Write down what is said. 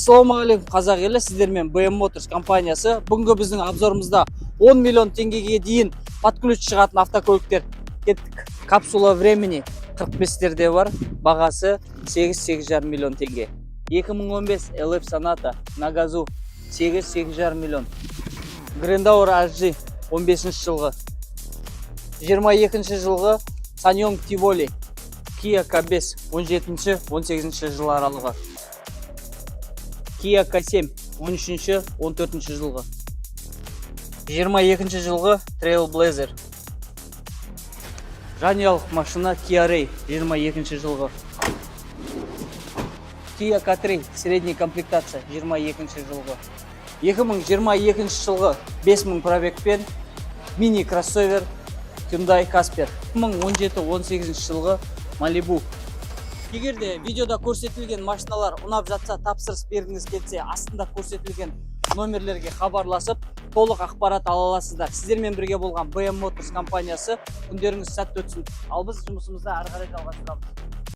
Ассалаумағалейкум қазақ елі, сіздермен BM Motors компаниясы. Бүгінгі біздің обзорымызда 10 миллион теңгеге дейін под ключ шығатын автокөліктер. Кеттік. Капсула времени 45-терде бар, бағасы 8-8,5 миллион теңге. 2015 LF Sonata на газу 8-8,5 миллион. Grandauer HG 15 жылғы. 22 жылғы Sanyong Tivoli Kia K5 17-18 жыл аралығы. Kia K7 13-14 жылғы. 22 жылғы Trailblazer. Жанұялық машина Kia Ray 22 жылғы. Kia K3 средний комплектация 22 жылғы. 2022 жылғы 5000 пробегпен мини кроссовер Hyundai Casper. 2017-18 жылғы Malibu. Егерде видеода көрсетілген машиналар ұнап жатса, тапсырыс бергіңіз келсе, астында көрсетілген номерлерге хабарласып, толық ақпарат ала аласыздар. Сіздермен бірге болған BM Motors компаниясы. Күндеріңіз сәтті өтсін. Ал біз жұмысымызды ары қарай жалғастырамыз.